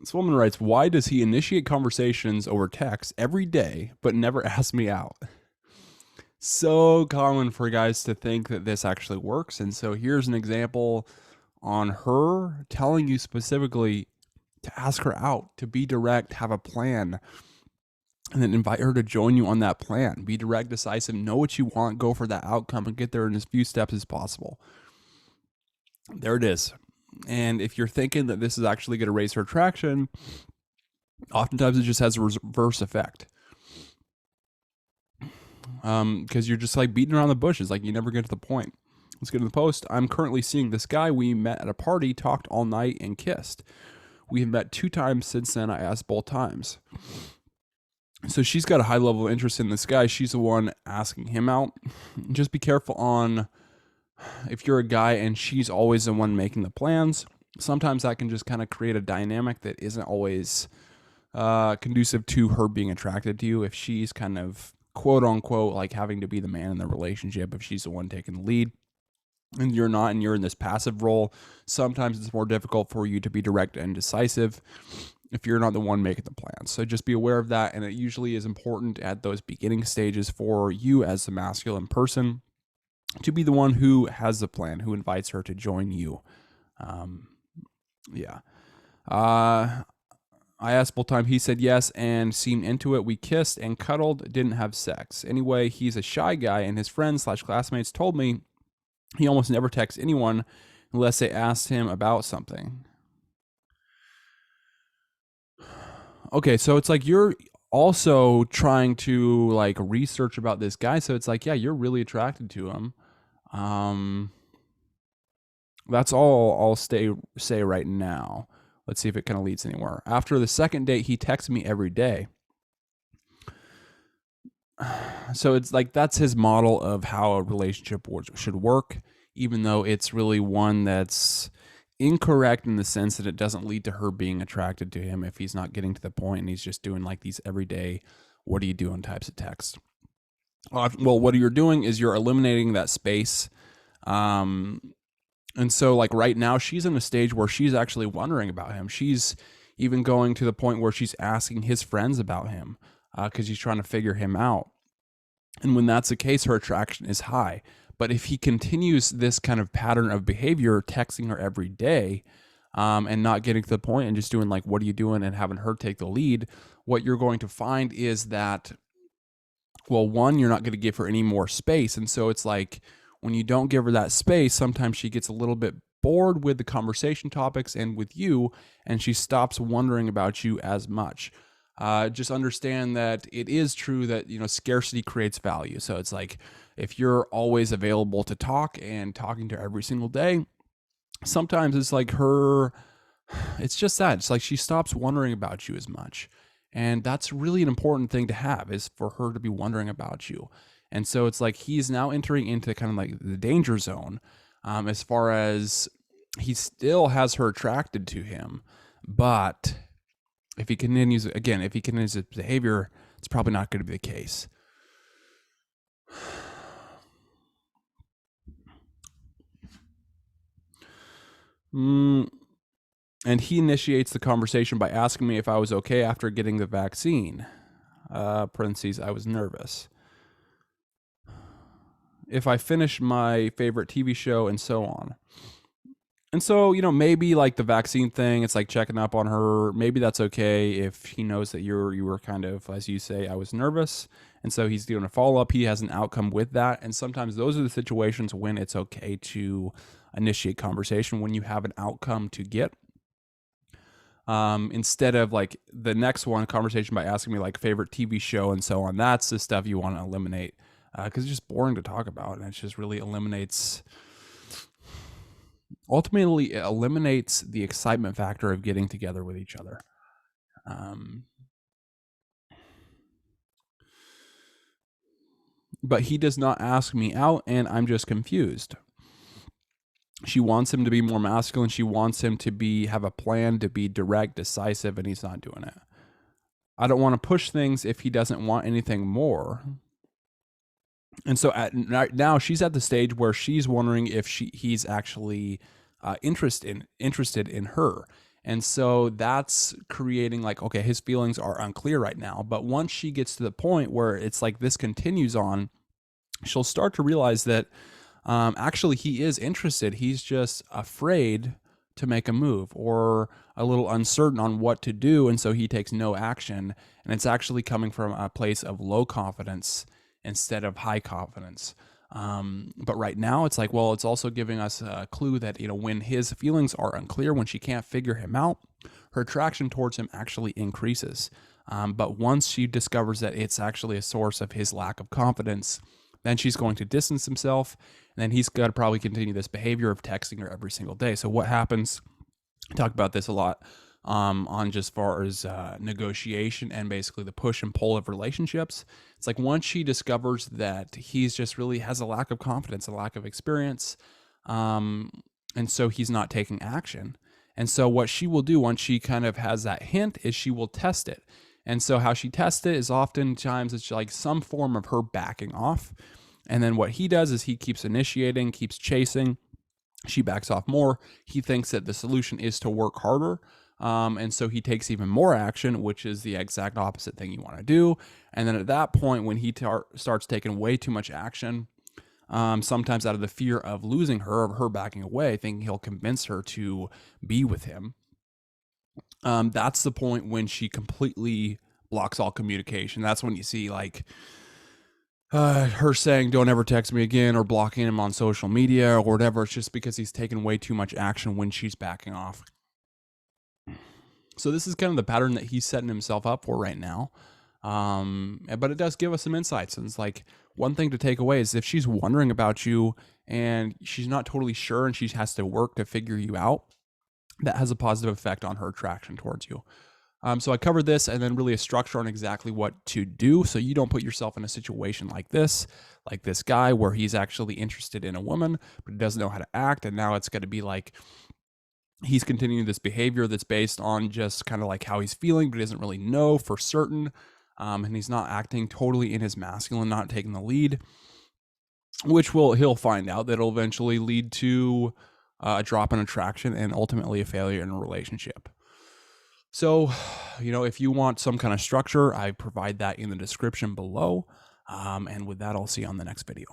This woman writes, why does he initiate conversations over text every day but never ask me out? So common for guys to think that this actually works. And so here's an example on her telling you specifically to ask her out, to be direct, have a plan, and then invite her to join you on that plan. Be direct, decisive, know what you want, go for that outcome, and get there in as few steps as possible. There it is. And if you're thinking that this is actually going to raise her attraction, oftentimes it just has a reverse effect. Because you're just like beating around the bushes, like you never get to the point. Let's get to the post. I'm currently seeing this guy. We met at a party, talked all night, and kissed. We have met 2 times since then. I asked both times. So she's got a high level of interest in this guy. She's the one asking him out. Just be careful on if you're a guy and she's always the one making the plans. Sometimes that can just kind of create a dynamic that isn't always conducive to her being attracted to you. If she's kind of quote unquote like having to be the man in the relationship, if she's the one taking the lead and you're not, and you're in this passive role, sometimes it's more difficult for you to be direct and decisive if you're not the one making the plans. So just be aware of that. And it usually is important at those beginning stages for you as the masculine person to be the one who has the plan, who invites her to join you. I asked both times. He said yes and seemed into it. We kissed and cuddled, didn't have sex. Anyway, he's a shy guy, and his friends/classmates told me he almost never texts anyone unless they asked him about something. Okay, so it's like you're also trying to like research about this guy. So it's like, yeah, you're really attracted to him. That's all I'll say right now. Let's see if it kind of leads anywhere. After the second date, he texts me every day. So it's like that's his model of how a relationship should work, even though it's really one that's incorrect in the sense that it doesn't lead to her being attracted to him if he's not getting to the point and he's just doing like these everyday, what are you doing types of text. Well, what you're doing is you're eliminating that space. And so like right now she's in a stage where she's actually wondering about him. She's even going to the point where she's asking his friends about him because she's trying to figure him out. And when that's the case, her attraction is high. But if he continues this kind of pattern of behavior, texting her every day and not getting to the point and just doing like, what are you doing, and having her take the lead, what you're going to find is that, well, one, you're not going to give her any more space. And so it's like when you don't give her that space, sometimes she gets a little bit bored with the conversation topics and with you, and she stops wondering about you as much. Just understand that it is true that, you know, scarcity creates value. So it's like if you're always available to talk and talking to her every single day, sometimes it's like it's just that. It's like she stops wondering about you as much. And that's really an important thing to have, is for her to be wondering about you. And so it's like he's now entering into kind of like the danger zone as far as he still has her attracted to him, but if he continues his behavior, it's probably not going to be the case. And he initiates the conversation by asking me if I was okay after getting the vaccine. Parentheses, I was nervous. If I finished my favorite TV show, and so on. And so, you know, maybe like the vaccine thing, it's like checking up on her. Maybe that's okay if he knows that you were kind of, as you say, I was nervous. And so he's doing a follow-up. He has an outcome with that. And sometimes those are the situations when it's okay to initiate conversation, when you have an outcome to get. Instead of like the next one, conversation by asking me like favorite TV show and so on. That's the stuff you want to eliminate because it's just boring to talk about. And it just really ultimately it eliminates the excitement factor of getting together with each other. But he does not ask me out, and I'm just confused. She wants him to be more masculine. She wants him to have a plan, to be direct, decisive, and he's not doing it. I don't want to push things if he doesn't want anything more. And so now she's at the stage where she's wondering if he's actually interested in her. And so that's creating like, okay, his feelings are unclear right now. But once she gets to the point where it's like this continues on, she'll start to realize that actually he is interested. He's just afraid to make a move or a little uncertain on what to do. And so he takes no action. And it's actually coming from a place of low confidence instead of high confidence. But right now it's like, well, it's also giving us a clue that, when his feelings are unclear, when she can't figure him out, her attraction towards him actually increases. But once she discovers that it's actually a source of his lack of confidence, then she's going to distance himself, and then he's got to probably continue this behavior of texting her every single day. So what happens? I talk about this a lot on just far as negotiation and basically the push and pull of relationships. It's like once she discovers that he's just really has a lack of confidence, a lack of experience, and so he's not taking action. And so what she will do once she kind of has that hint is she will test it. And so how she tests it is oftentimes it's like some form of her backing off. And then what he does is he keeps initiating, keeps chasing. She backs off more. He thinks that the solution is to work harder. And so he takes even more action, which is the exact opposite thing you want to do. And then at that point, when he starts taking way too much action, sometimes out of the fear of losing her, of her backing away, thinking he'll convince her to be with him, that's the point when she completely blocks all communication. That's when you see like her saying, "Don't ever text me again," or blocking him on social media or whatever. It's just because he's taken way too much action when she's backing off. So this is kind of the pattern that he's setting himself up for right now. But it does give us some insights. And it's like one thing to take away is if she's wondering about you and she's not totally sure and she has to work to figure you out, that has a positive effect on her attraction towards you. So I covered this and then really a structure on exactly what to do so you don't put yourself in a situation like this guy where he's actually interested in a woman, but he doesn't know how to act. And now it's going to be like he's continuing this behavior that's based on just kind of like how he's feeling, but he doesn't really know for certain. And he's not acting totally in his masculine, not taking the lead, which he'll find out that it'll eventually lead to a drop in attraction and ultimately a failure in a relationship. So, if you want some kind of structure, I provide that in the description below. And with that, I'll see you on the next video.